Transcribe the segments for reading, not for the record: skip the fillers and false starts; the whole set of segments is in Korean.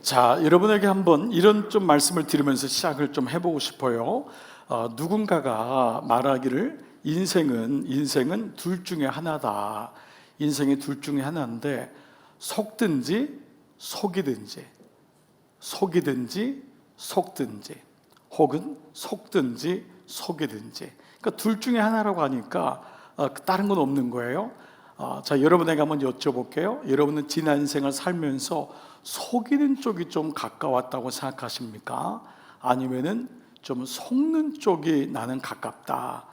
자, 여러분에게 한번 이런 좀 말씀을 드리면서 시작을 좀 해보고 싶어요. 누군가가 말하기를 인생은 둘 중에 하나다. 인생이 둘 중에 하나인데 속든지 속이든지, 속이든지 속든지, 혹은 속든지 속이든지. 그러니까 둘 중에 하나라고 하니까 다른 건 없는 거예요. 자, 여러분에게 한번 여쭤볼게요. 여러분은 지난 인생을 살면서 속이는 쪽이 좀 가까웠다고 생각하십니까? 아니면은 좀 속는 쪽이 나는 가깝다.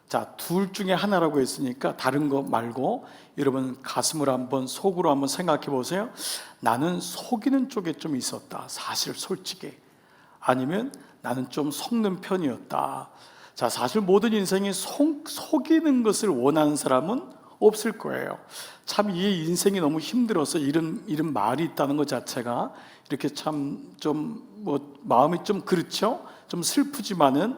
자, 둘 중에 하나라고 했으니까 다른 거 말고 여러분 가슴을 한번 속으로 한번 생각해 보세요. 나는 속이는 쪽에 좀 있었다. 사실 솔직히. 아니면 나는 좀 속는 편이었다. 자, 사실 모든 인생이 속이는 것을 원하는 사람은 없을 거예요. 참 이 인생이 너무 힘들어서 이런 말이 있다는 것 자체가 이렇게 참 좀 마음이 좀 그렇죠? 좀 슬프지만은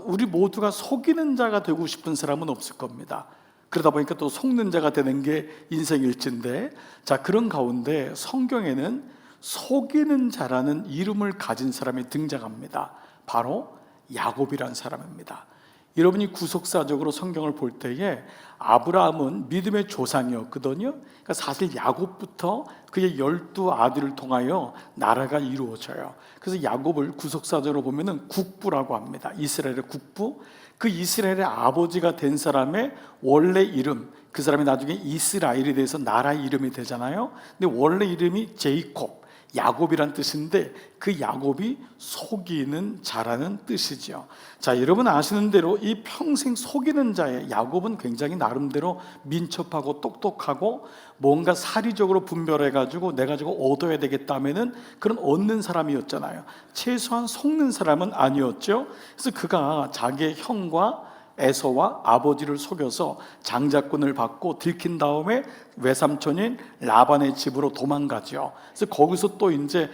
우리 모두가 속이는 자가 되고 싶은 사람은 없을 겁니다. 그러다 보니까 또 속는 자가 되는 게 인생일진데, 자, 그런 가운데 성경에는 속이는 자라는 이름을 가진 사람이 등장합니다. 바로 야곱이라는 사람입니다. 여러분이 구속사적으로 성경을 볼 때에 아브라함은 믿음의 조상이었거든요. 그러니까 사실 야곱부터 그의 12아들을 통하여 나라가 이루어져요. 그래서 야곱을 구속사적으로 보면은 국부라고 합니다. 이스라엘의 국부. 그 이스라엘의 아버지가 된 사람의 원래 이름, 그 사람이 나중에 이스라엘이 돼서 나라 이름이 되잖아요. 근데 원래 이름이 제이콥, 야곱이란 뜻인데 그 야곱이 속이는 자라는 뜻이죠. 자, 여러분 아시는 대로 이 평생 속이는 자의 야곱은 굉장히 나름대로 민첩하고 똑똑하고 뭔가 사리적으로 분별해가지고 내가 저거 얻어야 되겠다면은 그런 얻는 사람이었잖아요. 최소한 속는 사람은 아니었죠. 그래서 그가 자기의 형과 에서와 아버지를 속여서 장자권을 받고 들킨 다음에 외삼촌인 라반의 집으로 도망가죠. 그래서 거기서 또 이제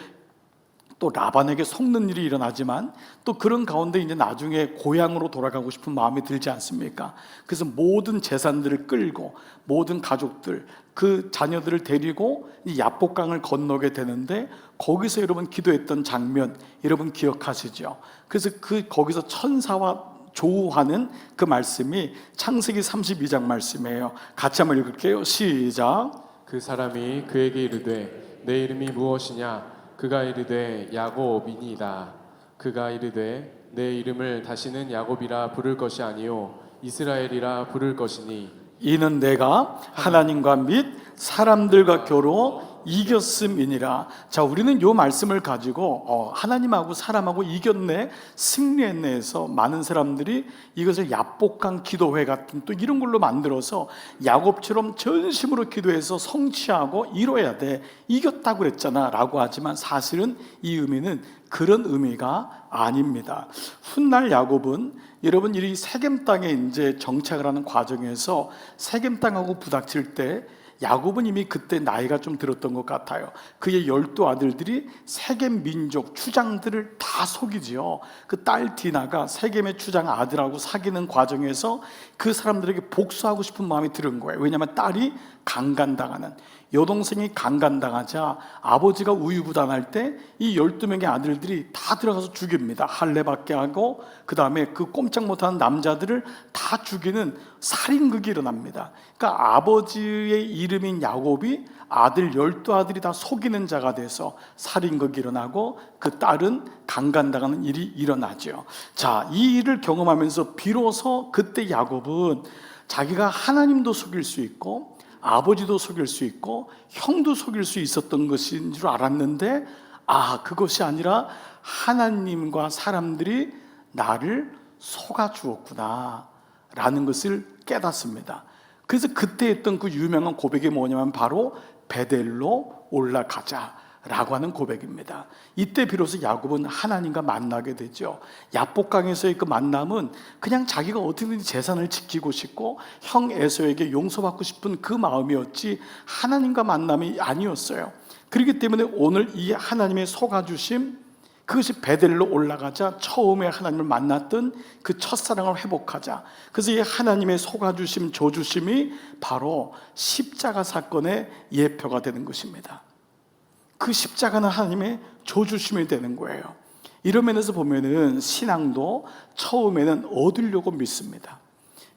또 라반에게 속는 일이 일어나지만 또 그런 가운데 이제 나중에 고향으로 돌아가고 싶은 마음이 들지 않습니까? 그래서 모든 재산들을 끌고 모든 가족들, 그 자녀들을 데리고 이 야복강을 건너게 되는데 거기서 여러분 기도했던 장면 여러분 기억하시죠? 그래서 거기서 천사와 조우하는 그 말씀이 창세기 32장 말씀이에요. 같이 한번 읽을게요. 시작. 그 사람이 그에게 이르되 내 이름이 무엇이냐? 그가 이르되 야곱이니이다. 그가 이르되 내 이름을 다시는 야곱이라 부를 것이 아니요 이스라엘이라 부를 것이니 이는 내가 하나님과 및 사람들과 겨루 이겼음이니라. 자, 우리는 이 말씀을 가지고 하나님하고 사람하고 이겼네, 승리했네 해서 많은 사람들이 이것을 야복강 기도회 같은 또 이런 걸로 만들어서 야곱처럼 전심으로 기도해서 성취하고 이뤄야 돼, 이겼다고 그랬잖아 라고 하지만 사실은 이 의미는 그런 의미가 아닙니다. 훗날 야곱은 여러분 이 세겜 땅에 이제 정착을 하는 과정에서 세겜 땅하고 부닥칠 때 야곱은 이미 그때 나이가 좀 들었던 것 같아요. 그의 12아들들이 세겜 민족 추장들을 다 속이지요. 그 딸 디나가 세겜의 추장 아들하고 사귀는 과정에서 그 사람들에게 복수하고 싶은 마음이 드는 거예요. 왜냐하면 딸이 강간당하는, 여동생이 강간당하자 아버지가 우유부단할 때 이 12명의 아들들이 다 들어가서 죽입니다. 할례받게 하고 그 다음에 그 꼼짝 못하는 남자들을 다 죽이는 살인극이 일어납니다. 그러니까 아버지의 이름인 야곱이 아들 12아들이 다 속이는 자가 돼서 살인극이 일어나고 그 딸은 강간당하는 일이 일어나죠. 자, 이 일을 경험하면서 비로소 그때 야곱은 자기가 하나님도 속일 수 있고 아버지도 속일 수 있고 형도 속일 수 있었던 것인 줄 알았는데 그것이 아니라 하나님과 사람들이 나를 속아주었구나 라는 것을 깨닫습니다. 그래서 그때 했던 그 유명한 고백이 뭐냐면 바로 베델로 올라가자 라고 하는 고백입니다. 이때 비로소 야곱은 하나님과 만나게 되죠. 야복강에서의 그 만남은 그냥 자기가 어떻게든지 재산을 지키고 싶고 형 에서에게 용서받고 싶은 그 마음이었지 하나님과 만남이 아니었어요. 그렇기 때문에 오늘 이 하나님의 속아주심, 그것이 베델로 올라가자 처음에 하나님을 만났던 그 첫사랑을 회복하자. 그래서 이 하나님의 속아주심, 조주심이 바로 십자가 사건의 예표가 되는 것입니다. 그 십자가는 하나님의 저주심이 되는 거예요. 이런 면에서 보면은 신앙도 처음에는 얻으려고 믿습니다.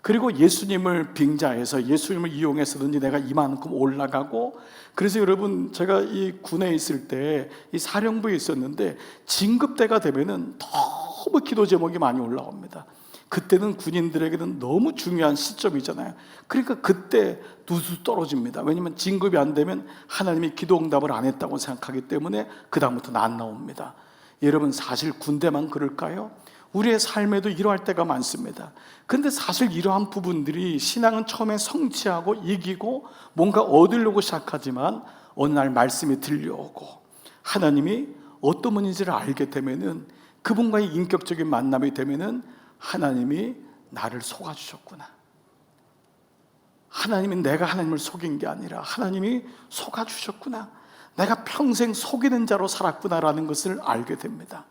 그리고 예수님을 빙자해서 예수님을 이용해서든지 내가 이만큼 올라가고, 그래서 여러분 제가 이 군에 있을 때 이 사령부에 있었는데 진급대가 되면은 너무 기도 제목이 많이 올라옵니다. 그때는 군인들에게는 너무 중요한 시점이잖아요. 그러니까 그때 두두 떨어집니다. 왜냐하면 진급이 안 되면 하나님이 기도 응답을 안 했다고 생각하기 때문에 그 다음부터는 안 나옵니다. 여러분 사실 군대만 그럴까요? 우리의 삶에도 이러할 때가 많습니다. 근데 사실 이러한 부분들이 신앙은 처음에 성취하고 이기고 뭔가 얻으려고 시작하지만 어느 날 말씀이 들려오고 하나님이 어떤 분인지를 알게 되면은, 그분과의 인격적인 만남이 되면은 하나님이 나를 속아주셨구나, 하나님이 내가 하나님을 속인 게 아니라 하나님이 속아주셨구나, 내가 평생 속이는 자로 살았구나라는 것을 알게 됩니다.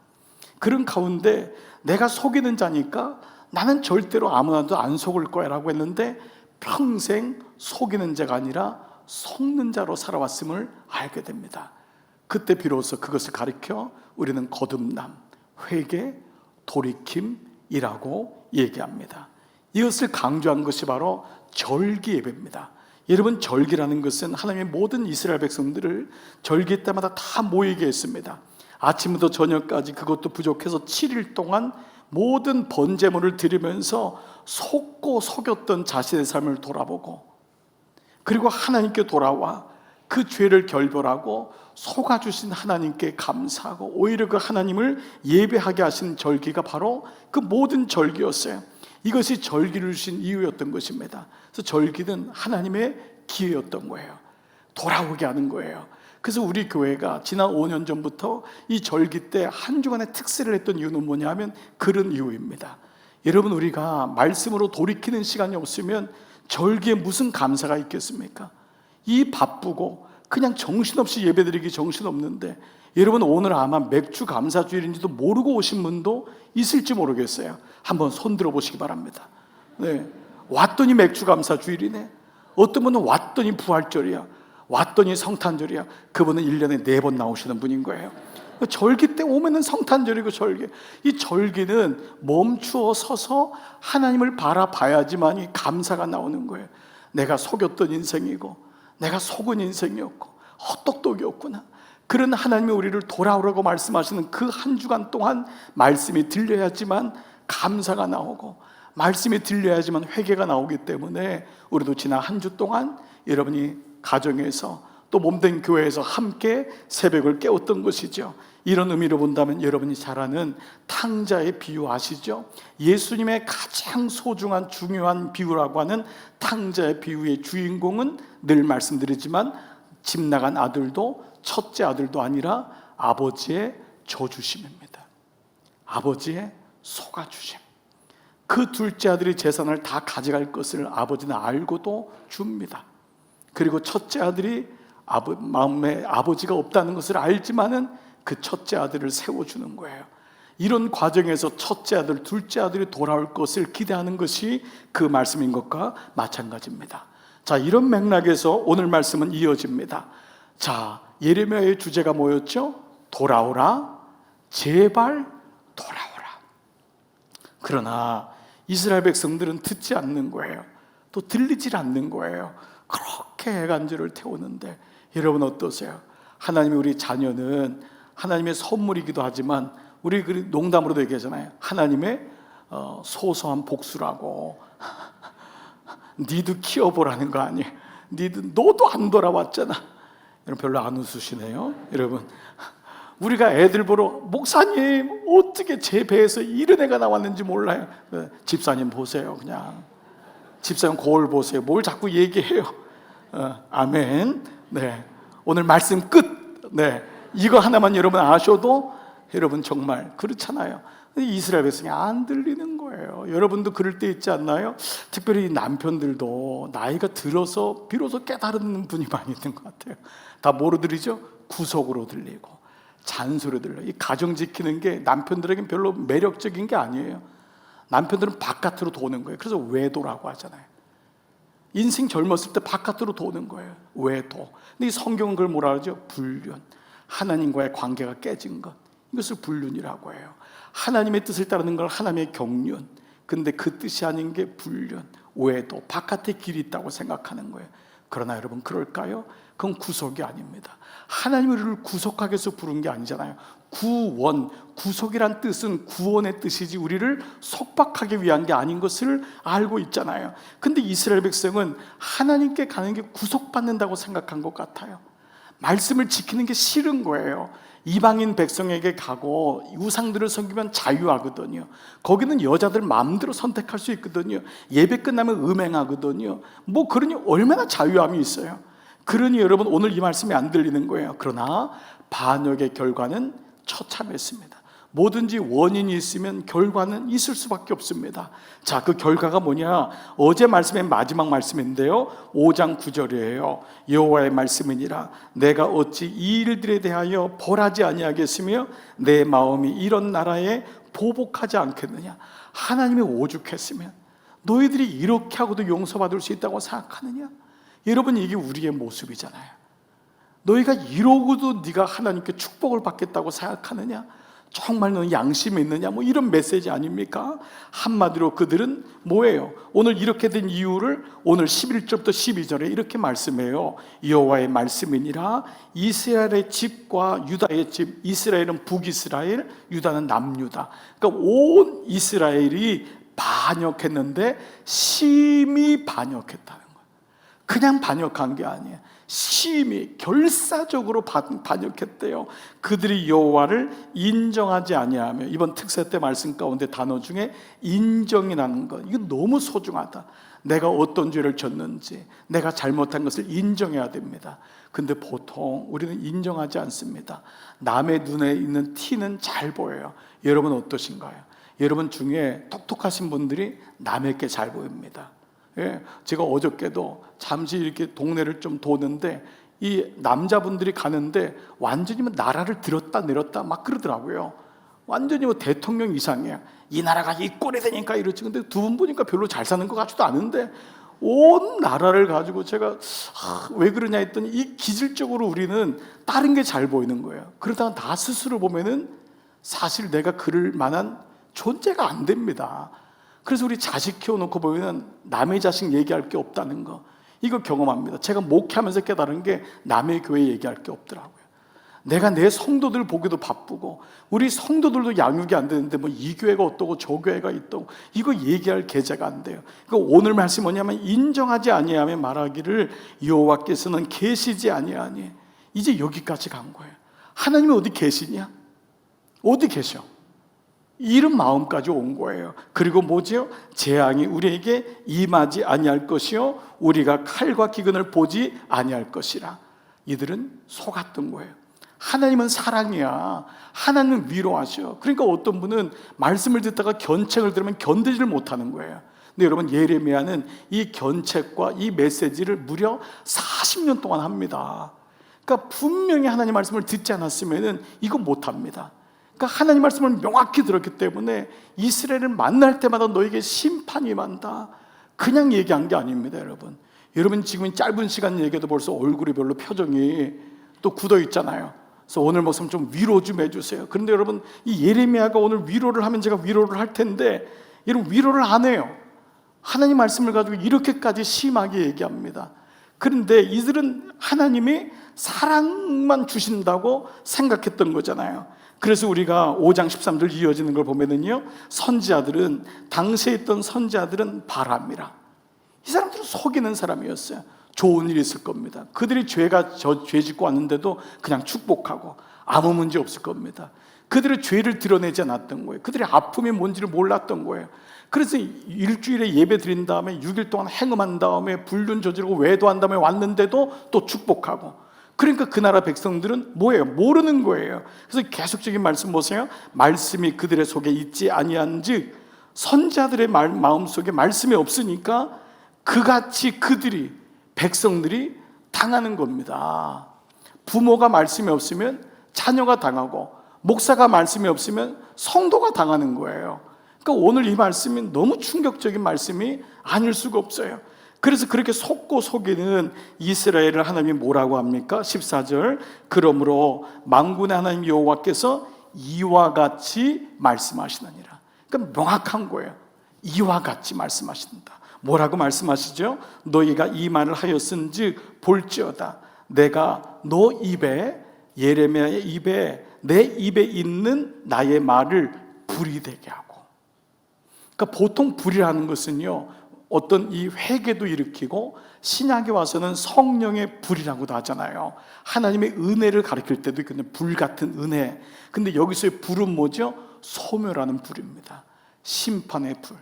그런 가운데 내가 속이는 자니까 나는 절대로 아무나도 안 속을 거야 라고 했는데 평생 속이는 자가 아니라 속는 자로 살아왔음을 알게 됩니다. 그때 비로소 그것을 가리켜 우리는 거듭남, 회개, 돌이킴이라고 얘기합니다. 이것을 강조한 것이 바로 절기 예배입니다. 여러분, 절기라는 것은 하나님의 모든 이스라엘 백성들을 절기 때마다 다 모이게 했습니다. 아침부터 저녁까지, 그것도 부족해서 7일 동안 모든 번제물을 드리면서 속고 속였던 자신의 삶을 돌아보고, 그리고 하나님께 돌아와 그 죄를 결별하고 속아주신 하나님께 감사하고 오히려 그 하나님을 예배하게 하신 절기가 바로 그 모든 절기였어요. 이것이 절기를 주신 이유였던 것입니다. 그래서 절기는 하나님의 기회였던 거예요. 돌아오게 하는 거예요. 그래서 우리 교회가 지난 5년 전부터 이 절기 때 한 주간의 특세를 했던 이유는 뭐냐면 그런 이유입니다. 여러분, 우리가 말씀으로 돌이키는 시간이 없으면 절기에 무슨 감사가 있겠습니까? 이 바쁘고 그냥 정신없이 예배드리기 정신없는데, 여러분 오늘 아마 맥주 감사주일인지도 모르고 오신 분도 있을지 모르겠어요. 한번 손 들어보시기 바랍니다. 네, 왔더니 맥주 감사주일이네. 어떤 분은 왔더니 부활절이야, 왔더니 성탄절이야. 그분은 1년에 4번 나오시는 분인 거예요. 절기 때 오면은 성탄절이고 절기. 이 절기는 멈추어 서서 하나님을 바라봐야지만 이 감사가 나오는 거예요. 내가 속였던 인생이고 내가 속은 인생이었고 헛똑똑이었구나. 그런 하나님이 우리를 돌아오라고 말씀하시는 그 한 주간 동안 말씀이 들려야지만 감사가 나오고, 말씀이 들려야지만 회개가 나오기 때문에 우리도 지난 한 주 동안 여러분이 가정에서 또 몸된 교회에서 함께 새벽을 깨웠던 것이죠. 이런 의미로 본다면 여러분이 잘 아는 탕자의 비유 아시죠? 예수님의 가장 소중한 중요한 비유라고 하는 탕자의 비유의 주인공은 늘 말씀드리지만 집 나간 아들도 첫째 아들도 아니라 아버지의 저주심입니다. 아버지의 속아주심. 그 둘째 아들이 재산을 다 가져갈 것을 아버지는 알고도 줍니다. 그리고 첫째 아들이 마음에 아버지가 없다는 것을 알지만은 그 첫째 아들을 세워주는 거예요. 이런 과정에서 첫째 아들, 둘째 아들이 돌아올 것을 기대하는 것이 그 말씀인 것과 마찬가지입니다. 자, 이런 맥락에서 오늘 말씀은 이어집니다. 자, 예레미야의 주제가 뭐였죠? 돌아오라, 제발 돌아오라. 그러나 이스라엘 백성들은 듣지 않는 거예요. 또 들리질 않는 거예요. 그렇게 애간절을 태우는데 여러분 어떠세요? 하나님이 우리 자녀는 하나님의 선물이기도 하지만 우리 농담으로도 얘기하잖아요. 하나님의 소소한 복수라고. 니도 키워보라는 거 아니에요. 너도 안 돌아왔잖아. 여러분 별로 안 웃으시네요. 여러분, 우리가 애들 보러 목사님 어떻게 제 배에서 이런 애가 나왔는지 몰라요. 집사님 보세요. 그냥 집사님 거울 보세요. 뭘 자꾸 얘기해요. 아멘. 네, 오늘 말씀 끝. 네, 이거 하나만 여러분 아셔도 여러분 정말 그렇잖아요. 이스라엘 백성이 안 들리는 거예요. 여러분도 그럴 때 있지 않나요? 특별히 남편들도 나이가 들어서 비로소 깨달은 분이 많이 있는 것 같아요. 다 뭐로 들리죠? 구속으로 들리고 잔소리로 들려요. 이 가정 지키는 게 남편들에겐 별로 매력적인 게 아니에요. 남편들은 바깥으로 도는 거예요. 그래서 외도라고 하잖아요. 인생 젊었을 때 바깥으로 도는 거예요. 외도. 근데 이 성경은 그걸 뭐라 그러죠? 불륜. 하나님과의 관계가 깨진 것, 이것을 불륜이라고 해요. 하나님의 뜻을 따르는 걸 하나님의 경륜, 근데 그 뜻이 아닌 게 불륜, 오해도, 바깥에 길이 있다고 생각하는 거예요. 그러나 여러분, 그럴까요? 그건 구속이 아닙니다. 하나님이 우리를 구속하기 위해서 부른 게 아니잖아요. 구원, 구속이란 뜻은 구원의 뜻이지 우리를 속박하기 위한 게 아닌 것을 알고 있잖아요. 근데 이스라엘 백성은 하나님께 가는 게 구속받는다고 생각한 것 같아요. 말씀을 지키는 게 싫은 거예요. 이방인 백성에게 가고 우상들을 섬기면 자유하거든요. 거기는 여자들 마음대로 선택할 수 있거든요. 예배 끝나면 음행하거든요. 뭐 그러니 얼마나 자유함이 있어요. 그러니 여러분, 오늘 이 말씀이 안 들리는 거예요. 그러나 반역의 결과는 처참했습니다. 뭐든지 원인이 있으면 결과는 있을 수밖에 없습니다. 자, 그 결과가 뭐냐? 어제 말씀의 마지막 말씀인데요, 5장 9절이에요. 여호와의 말씀이니라 내가 어찌 이 일들에 대하여 벌하지 아니하겠으며 내 마음이 이런 나라에 보복하지 않겠느냐. 하나님이 오죽했으면 너희들이 이렇게 하고도 용서받을 수 있다고 생각하느냐? 여러분, 이게 우리의 모습이잖아요. 너희가 이러고도 네가 하나님께 축복을 받겠다고 생각하느냐? 정말 너는 양심이 있느냐? 뭐 이런 메시지 아닙니까? 한마디로 그들은 뭐예요? 오늘 이렇게 된 이유를 오늘 11절부터 12절에 이렇게 말씀해요. 여호와의 말씀이니라 이스라엘의 집과 유다의 집, 이스라엘은 북이스라엘, 유다는 남유다. 그러니까 온 이스라엘이 반역했는데 심히 반역했다는 거예요. 그냥 반역한 게 아니에요. 심히 결사적으로 반역했대요. 그들이 여호와를 인정하지 아니하며, 이번 특세 때 말씀 가운데 단어 중에 인정이라는 것, 이거 너무 소중하다. 내가 어떤 죄를 졌는지, 내가 잘못한 것을 인정해야 됩니다. 근데 보통 우리는 인정하지 않습니다. 남의 눈에 있는 티는 잘 보여요. 여러분 어떠신가요? 여러분 중에 똑똑하신 분들이 남에게 잘 보입니다. 예, 제가 어저께도 잠시 이렇게 동네를 좀 도는데 이 남자분들이 가는데 완전히 뭐 나라를 들었다 내렸다 막 그러더라고요. 완전히 뭐 대통령 이상이에요. 이 나라가 이 꼴이 되니까 이렇지. 근데 두 분 보니까 별로 잘 사는 것 같지도 않은데 온 나라를 가지고 제가 왜 그러냐 했더니 이 기질적으로 우리는 다른 게 잘 보이는 거예요. 그러다가 나 스스로 보면은 사실 내가 그럴 만한 존재가 안 됩니다. 그래서 우리 자식 키워놓고 보면 남의 자식 얘기할 게 없다는 거, 이거 경험합니다. 제가 목회하면서 깨달은 게 남의 교회 얘기할 게 없더라고요. 내가 내 성도들 보기도 바쁘고 우리 성도들도 양육이 안 되는데 뭐 이 교회가 어떠고 저 교회가 있다고 이거 얘기할 계제가 안 돼요. 그러니까 오늘 말씀이 뭐냐면 인정하지 아니하며 말하기를 여호와께서는 계시지 아니하니. 이제 여기까지 간 거예요. 하나님이 어디 계시냐? 어디 계셔? 이런 마음까지 온 거예요. 그리고 뭐지요? 재앙이 우리에게 임하지 아니할 것이요 우리가 칼과 기근을 보지 아니할 것이라. 이들은 속았던 거예요. 하나님은 사랑이야. 하나님은 위로하셔. 그러니까 어떤 분은 말씀을 듣다가 견책을 들으면 견디지를 못하는 거예요. 근데 여러분, 예레미야는 이 견책과 이 메시지를 무려 40년 동안 합니다. 그러니까 분명히 하나님 말씀을 듣지 않았으면 이거 못합니다. 그러니까 하나님 말씀을 명확히 들었기 때문에 이스라엘을 만날 때마다 너에게 심판이 임한다. 그냥 얘기한 게 아닙니다. 여러분 지금 짧은 시간 얘기해도 벌써 얼굴이 별로 표정이 또 굳어 있잖아요. 그래서 오늘 목사님 좀 위로 좀 해주세요. 그런데 여러분, 이 예레미야가 오늘 위로를 하면 제가 위로를 할 텐데 여러분 위로를 안 해요. 하나님 말씀을 가지고 이렇게까지 심하게 얘기합니다. 그런데 이들은 하나님이 사랑만 주신다고 생각했던 거잖아요. 그래서 우리가 5장 13절 이어지는 걸 보면은요, 선지자들은, 당시에 있던 선지자들은 바람이라. 이 사람들은 속이는 사람이었어요. 좋은 일이 있을 겁니다. 그들이 죄 짓고 왔는데도 그냥 축복하고 아무 문제 없을 겁니다. 그들의 죄를 드러내지 않았던 거예요. 그들의 아픔이 뭔지를 몰랐던 거예요. 그래서 일주일에 예배 드린 다음에 6일 동안 행음한 다음에 불륜 저지르고 외도한 다음에 왔는데도 또 축복하고. 그러니까 그 나라 백성들은 뭐예요? 모르는 거예요. 그래서 계속적인 말씀 보세요. 말씀이 그들의 속에 있지 아니한즉, 선지자들의 마음속에 말씀이 없으니까 그같이 그들이, 백성들이 당하는 겁니다. 부모가 말씀이 없으면 자녀가 당하고, 목사가 말씀이 없으면 성도가 당하는 거예요. 그러니까 오늘 이 말씀이 너무 충격적인 말씀이 아닐 수가 없어요. 그래서 그렇게 속고 속이는 이스라엘을 하나님이 뭐라고 합니까? 14절, 그러므로 만군의 하나님 여호와께서 이와 같이 말씀하시느니라. 그러니까 명확한 거예요. 이와 같이 말씀하신다. 뭐라고 말씀하시죠? 너희가 이 말을 하였은즉 볼지어다 내가 너 입에, 예레미야의 입에, 내 입에 있는 나의 말을 불이 되게 하고. 그러니까 보통 불이라는 것은요, 어떤 이 회개도 일으키고 신약에 와서는 성령의 불이라고도 하잖아요. 하나님의 은혜를 가리킬 때도 있거든요. 불 같은 은혜. 근데 여기서의 불은 뭐죠? 소멸하는 불입니다. 심판의 불.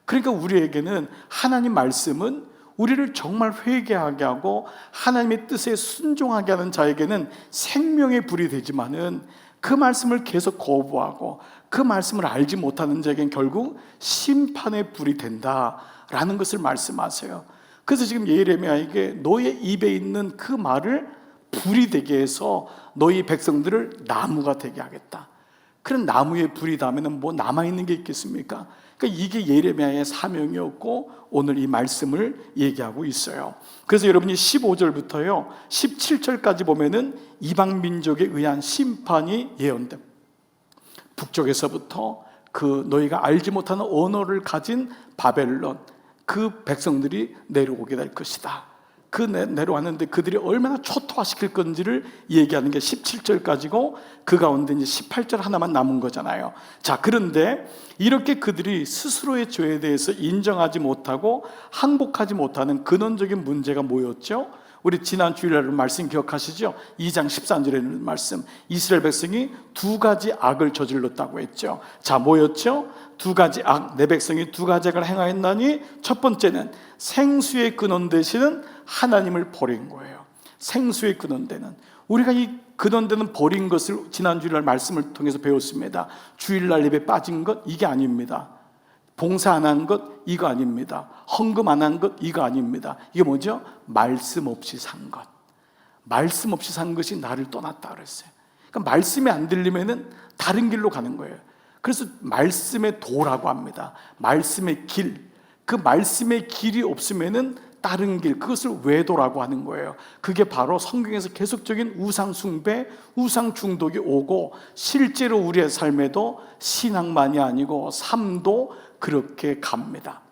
그러니까 우리에게는 하나님 말씀은 우리를 정말 회개하게 하고 하나님의 뜻에 순종하게 하는 자에게는 생명의 불이 되지만은 그 말씀을 계속 거부하고 그 말씀을 알지 못하는 자에게는 결국 심판의 불이 된다라는 것을 말씀하세요. 그래서 지금 예레미야에게 너의 입에 있는 그 말을 불이 되게 해서 너희 백성들을 나무가 되게 하겠다. 그런 나무에 불이 닿으면 뭐 남아있는 게 있겠습니까? 그러니까 이게 예레미야의 사명이었고 오늘 이 말씀을 얘기하고 있어요. 그래서 여러분이 15절부터요 17절까지 보면은 이방 민족에 의한 심판이 예언됩니다. 북쪽에서부터 그 너희가 알지 못하는 언어를 가진 바벨론, 그 백성들이 내려오게 될 것이다. 그 내려왔는데 그들이 얼마나 초토화시킬 건지를 얘기하는 게 17절까지고 그 가운데 이제 18절 하나만 남은 거잖아요. 자, 그런데 이렇게 그들이 스스로의 죄에 대해서 인정하지 못하고 항복하지 못하는 근원적인 문제가 뭐였죠? 우리 지난 주일날 말씀 기억하시죠? 2장 13절에 있는 말씀, 이스라엘 백성이 두 가지 악을 저질렀다고 했죠. 자, 뭐였죠? 두 가지 악, 내 백성이 두 가지 악을 행하였나니 첫 번째는 생수의 근원 되시는 하나님을 버린 거예요. 생수의 근원 되는, 우리가 이 근원 되는 버린 것을 지난 주일날 말씀을 통해서 배웠습니다. 주일날 예배 빠진 것 이게 아닙니다. 봉사 안 한 것 이거 아닙니다. 헌금 안 한 것 이거 아닙니다. 이게 뭐죠? 말씀 없이 산 것. 말씀 없이 산 것이 나를 떠났다 그랬어요. 그러니까 말씀이 안 들리면은 다른 길로 가는 거예요. 그래서 말씀의 도라고 합니다. 말씀의 길. 그 말씀의 길이 없으면은 다른 길, 그것을 외도라고 하는 거예요. 그게 바로 성경에서 계속적인 우상 숭배, 우상 중독이 오고 실제로 우리의 삶에도 신앙만이 아니고 삶도 그렇게 갑니다.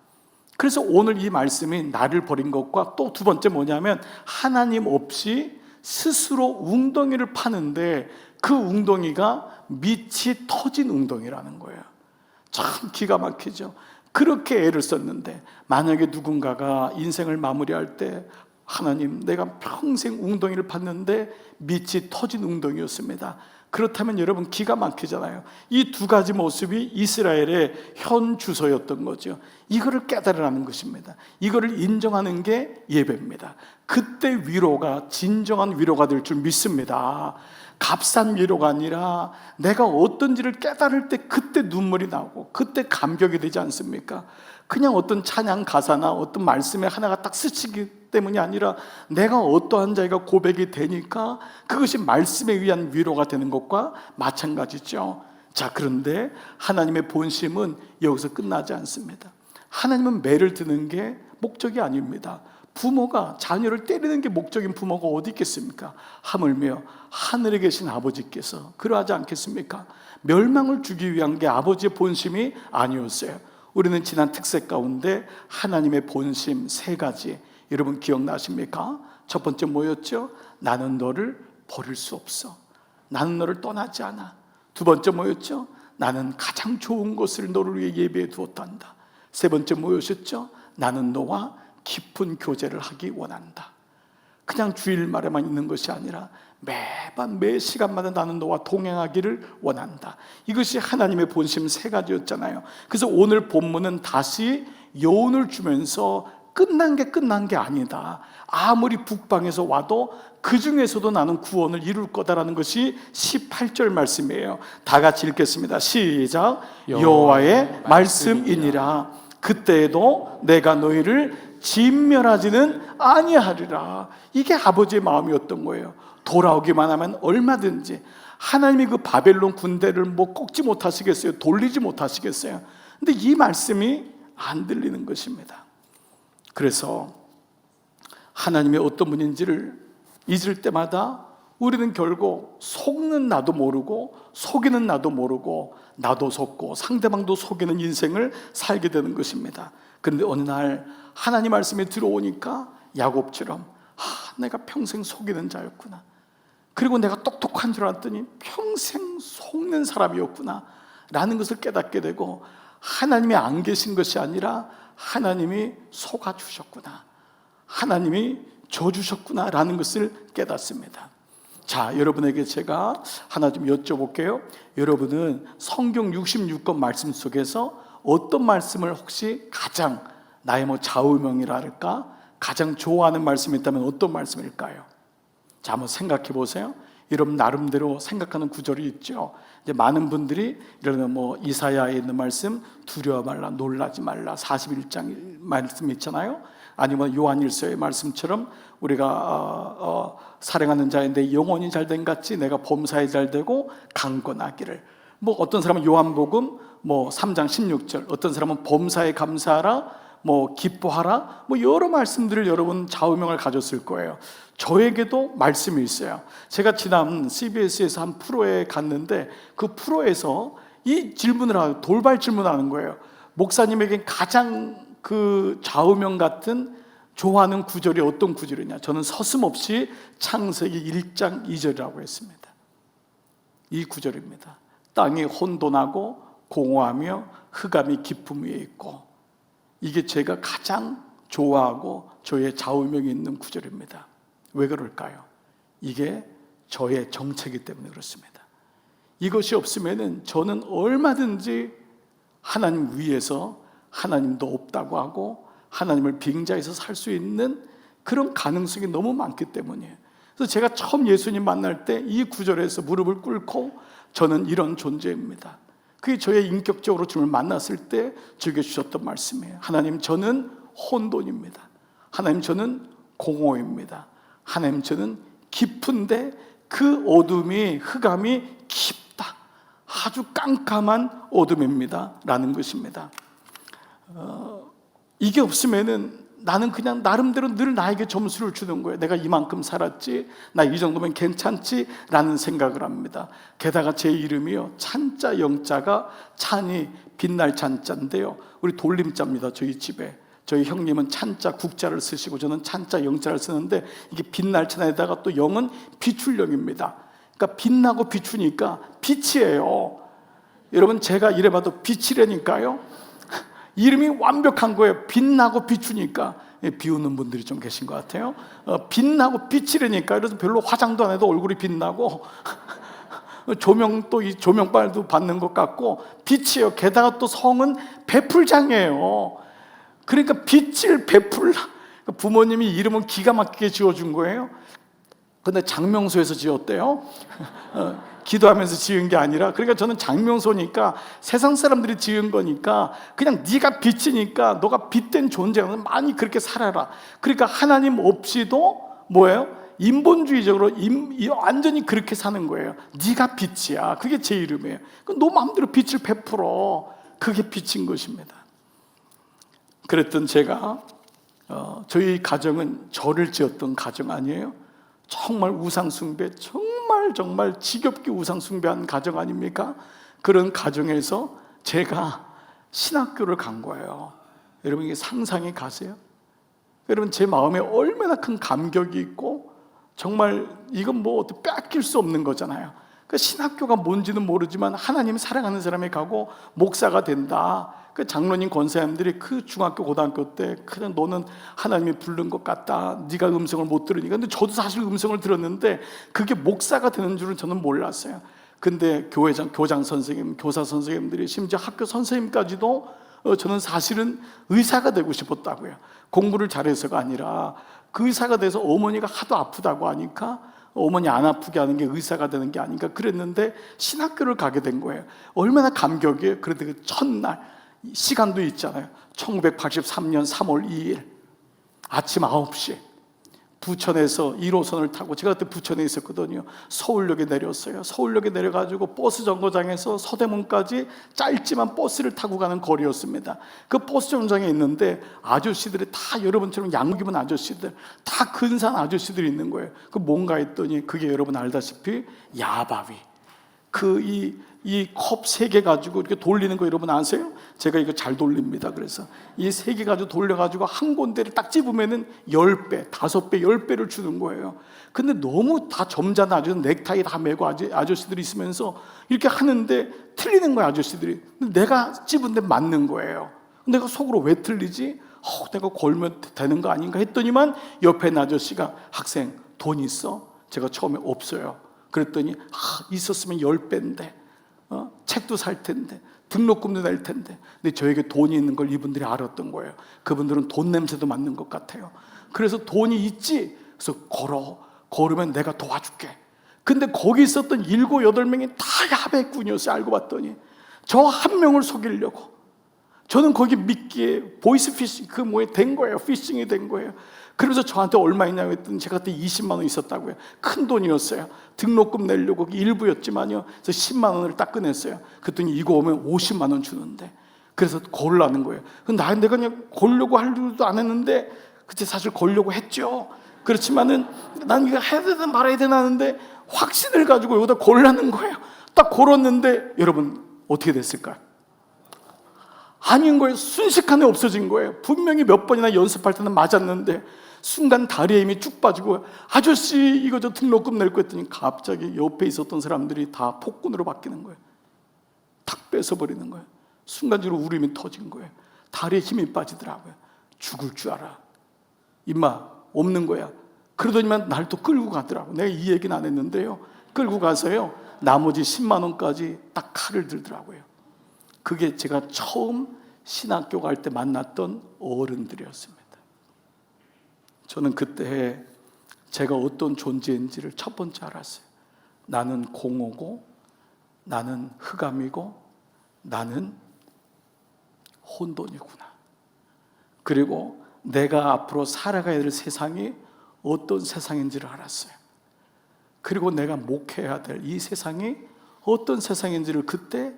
그래서 오늘 이 말씀이 나를 버린 것과 또 두 번째 뭐냐면 하나님 없이 스스로 웅덩이를 파는데 그 웅덩이가 밑이 터진 웅덩이라는 거예요. 참 기가 막히죠. 그렇게 애를 썼는데 만약에 누군가가 인생을 마무리할 때 하나님 내가 평생 웅덩이를 팠는데 밑이 터진 웅덩이였습니다. 그렇다면 여러분 기가 막히잖아요. 이 두 가지 모습이 이스라엘의 현 주소였던 거죠. 이거를 깨달으라는 것입니다. 이거를 인정하는 게 예배입니다. 그때 위로가 진정한 위로가 될 줄 믿습니다. 값싼 위로가 아니라 내가 어떤지를 깨달을 때 그때 눈물이 나고 그때 감격이 되지 않습니까? 그냥 어떤 찬양 가사나 어떤 말씀에 하나가 딱 스치기 때문이 아니라 내가 어떠한 자가 고백이 되니까 그것이 말씀에 의한 위로가 되는 것과 마찬가지죠. 자, 그런데 하나님의 본심은 여기서 끝나지 않습니다. 하나님은 매를 드는 게 목적이 아닙니다. 부모가 자녀를 때리는 게 목적인 부모가 어디 있겠습니까? 하물며 하늘에 계신 아버지께서 그러하지 않겠습니까? 멸망을 주기 위한 게 아버지의 본심이 아니었어요. 우리는 지난 특색 가운데 하나님의 본심 세 가지 여러분 기억나십니까? 첫 번째 뭐였죠? 나는 너를 버릴 수 없어. 나는 너를 떠나지 않아. 두 번째 뭐였죠? 나는 가장 좋은 것을 너를 위해 예비해 두었단다. 세 번째 뭐였었죠? 나는 너와 깊은 교제를 하기 원한다. 그냥 주일말에만 있는 것이 아니라 매번 매 시간마다 나는 너와 동행하기를 원한다. 이것이 하나님의 본심 세 가지였잖아요. 그래서 오늘 본문은 다시 여운을 주면서 끝난 게 아니다. 아무리 북방에서 와도 그 중에서도 나는 구원을 이룰 거다라는 것이 18절 말씀이에요. 다 같이 읽겠습니다. 시작. 여호와의 말씀이니라. 그때에도 내가 너희를 진멸하지는 아니하리라. 이게 아버지의 마음이었던 거예요. 돌아오기만 하면 얼마든지. 하나님이 그 바벨론 군대를 뭐 꺾지 못하시겠어요? 돌리지 못하시겠어요? 근데 이 말씀이 안 들리는 것입니다. 그래서 하나님이 어떤 분인지를 잊을 때마다 우리는 결국 속는 나도 모르고 속이는 나도 모르고 나도 속고 상대방도 속이는 인생을 살게 되는 것입니다. 그런데 어느 날 하나님 말씀이 들어오니까 야곱처럼 내가 평생 속이는 자였구나, 그리고 내가 똑똑한 줄 알았더니 평생 속는 사람이었구나 라는 것을 깨닫게 되고, 하나님이 안 계신 것이 아니라 하나님이 속아주셨구나, 하나님이 줘주셨구나 라는 것을 깨닫습니다. 자, 여러분에게 제가 하나 좀 여쭤볼게요. 여러분은 성경 66권 말씀 속에서 어떤 말씀을 혹시 가장 나의 좌우명이랄까 가장 좋아하는 말씀이 있다면 어떤 말씀일까요? 자, 한번 생각해 보세요. 여러분 나름대로 생각하는 구절이 있죠. 이제 많은 분들이 이러면 이사야에 있는 말씀, 두려워 말라, 놀라지 말라, 41장 말씀 있잖아요. 아니면 요한일서의 말씀처럼 우리가 사랑하는 자인데 영혼이 잘된 같이 내가 범사에 잘되고 강건하기를. 어떤 사람은 요한복음 3장 16절, 어떤 사람은 범사에 감사하라, 기뻐하라, 여러 말씀들을 여러분 좌우명을 가졌을 거예요. 저에게도 말씀이 있어요. 제가 지난 CBS에서 한 프로에 갔는데 그 프로에서 이 질문을 하고 돌발 질문하는 거예요. 목사님에게 가장 그 좌우명 같은 좋아하는 구절이 어떤 구절이냐? 저는 서슴없이 창세기 1장 2절이라고 했습니다. 이 구절입니다. 땅이 혼돈하고 공허하며 흑암이 깊음 위에 있고, 이게 제가 가장 좋아하고 저의 좌우명이 있는 구절입니다. 왜 그럴까요? 이게 저의 정체이기 때문에 그렇습니다. 이것이 없으면 저는 얼마든지 하나님 위에서 하나님도 없다고 하고 하나님을 빙자해서 살 수 있는 그런 가능성이 너무 많기 때문이에요. 그래서 제가 처음 예수님 만날 때 이 구절에서 무릎을 꿇고 저는 이런 존재입니다. 그게 저의 인격적으로 주님을 만났을 때 주께 주셨던 말씀이에요. 하나님, 저는 혼돈입니다. 하나님, 저는 공허입니다. 하나님, 저는 깊은데 그 어둠이, 흑암이 깊다, 아주 깜깜한 어둠입니다 라는 것입니다. 이게 없으면은 나는 그냥 나름대로 늘 나에게 점수를 주는 거예요. 내가 이만큼 살았지, 나 이 정도면 괜찮지 라는 생각을 합니다. 게다가 제 이름이요, 찬자 영자가 찬이 빛날 찬자인데요, 우리 돌림자입니다. 저희 집에 저희 형님은 찬자 국자를 쓰시고 저는 찬자 영자를 쓰는데, 이게 빛날 찬에다가 또 영은 비출영입니다. 그러니까 빛나고 비추니까 빛이에요. 여러분, 제가 이래봐도 빛이라니까요. 이름이 완벽한 거예요. 빛나고 비추니까. 비웃는 분들이 좀 계신 것 같아요. 빛나고 빛이라니까. 그래서 별로 화장도 안 해도 얼굴이 빛나고 조명도 이 조명빨도 받는 것 같고 빛이에요. 게다가 또 성은 베풀장이에요. 그러니까 빛을 베풀라. 부모님이 이름은 기가 막히게 지어준 거예요. 근데 장명소에서 지었대요. 기도하면서 지은 게 아니라. 그러니까 저는 장명소니까 세상 사람들이 지은 거니까 그냥 네가 빛이니까 너가 빛된 존재야, 많이 그렇게 살아라. 그러니까 하나님 없이도 뭐예요? 인본주의적으로 완전히 그렇게 사는 거예요. 네가 빛이야. 그게 제 이름이에요. 너 마음대로 빛을 베풀어. 그게 빛인 것입니다. 그랬던 제가 저희 가정은 저를 지었던 가정 아니에요? 정말 우상숭배, 정말 지겹게 우상숭배한 가정 아닙니까? 그런 가정에서 제가 신학교를 간 거예요. 여러분, 이게 상상이 가세요? 여러분, 제 마음에 얼마나 큰 감격이 있고, 정말 이건 뺏길 수 없는 거잖아요. 그 신학교가 뭔지는 모르지만 하나님 사랑하는 사람이 가고 목사가 된다. 그 장로님 권사님들이 그 중학교 고등학교 때 그냥 너는 하나님이 부른 것 같다, 네가 음성을 못 들으니까. 근데 저도 사실 음성을 들었는데 그게 목사가 되는 줄은 저는 몰랐어요. 근데 교장 선생님, 교사 선생님들이, 심지어 학교 선생님까지도 저는 사실은 의사가 되고 싶었다고요. 공부를 잘해서가 아니라 그 의사가 돼서 어머니가 하도 아프다고 하니까 어머니 안 아프게 하는 게 의사가 되는 게 아닌가 그랬는데 신학교를 가게 된 거예요. 얼마나 감격이에요. 그런데 그 첫날 시간도 있잖아요. 1983년 3월 2일 아침 9시 부천에서 1호선을 타고, 제가 그때 부천에 있었거든요. 서울역에 내렸어요. 서울역에 내려가지고 버스 정거장에서 서대문까지 짧지만 버스를 타고 가는 거리였습니다. 그 버스 정거장에 있는데 아저씨들이 다 여러분처럼 양복 입은 아저씨들, 다 근사한 아저씨들이 있는 거예요. 그 뭔가 했더니 그게 여러분 알다시피 야바위, 이 컵 3개 가지고 이렇게 돌리는 거 여러분 아세요? 제가 이거 잘 돌립니다. 그래서 이 3개 가지고 돌려가지고 한 군데를 딱 집으면은 10배, 5배, 10배를 주는 거예요. 근데 너무 다 점잖은 아저씨, 넥타이 다 메고 아저씨들이 있으면서 이렇게 하는데 틀리는 거야, 아저씨들이. 근데 내가 집은데 맞는 거예요. 내가 속으로 왜 틀리지? 내가 걸면 되는 거 아닌가 했더니만 옆에 있는 아저씨가, 학생 돈 있어? 제가 처음에 없어요. 그랬더니 있었으면 10배인데 책도 살 텐데 등록금도 낼 텐데. 근데 저에게 돈이 있는 걸 이분들이 알았던 거예요. 그분들은 돈 냄새도 맡는 것 같아요. 그래서 돈이 있지? 그래서 걸으면 내가 도와줄게. 근데 거기 있었던 7, 8명이 다 야백꾼이었어요. 알고 봤더니 저 한 명을 속이려고. 저는 거기 미끼에 보이스피싱 된 거예요. 피싱이 된 거예요. 그러면서 저한테 얼마 있냐고 했더니 제가 그때 20만 원 있었다고요. 큰 돈이었어요. 등록금 내려고 일부였지만요. 그래서 10만 원을 딱 꺼냈어요. 그랬더니 이거 오면 50만 원 주는데. 그래서 걸라는 거예요. 내가 그냥 걸려고 할 일도 안 했는데, 그때 사실 걸려고 했죠. 그렇지만은 난 이거 해야 되나 말아야 되나 하는데 확신을 가지고 여기다 걸라는 거예요. 딱 걸었는데 여러분 어떻게 됐을까요? 아닌 거예요. 순식간에 없어진 거예요. 분명히 몇 번이나 연습할 때는 맞았는데 순간 다리에 힘이 쭉 빠지고, 아저씨 이거 저 등록금 낼 거 했더니 갑자기 옆에 있었던 사람들이 다 폭군으로 바뀌는 거예요. 탁 뺏어버리는 거예요. 순간적으로 울음이 터진 거예요. 다리에 힘이 빠지더라고요. 죽을 줄 알아. 임마 없는 거야. 그러더니만 날 또 끌고 가더라고요. 내가 이 얘기는 안 했는데요. 끌고 가서요 나머지 10만 원까지 딱 칼을 들더라고요. 그게 제가 처음 신학교 갈 때 만났던 어른들이었습니다. 저는 그때 제가 어떤 존재인지를 첫 번째 알았어요. 나는 공허고, 나는 흑암이고, 나는 혼돈이구나. 그리고 내가 앞으로 살아가야 될 세상이 어떤 세상인지를 알았어요. 그리고 내가 목회해야 될 이 세상이 어떤 세상인지를 그때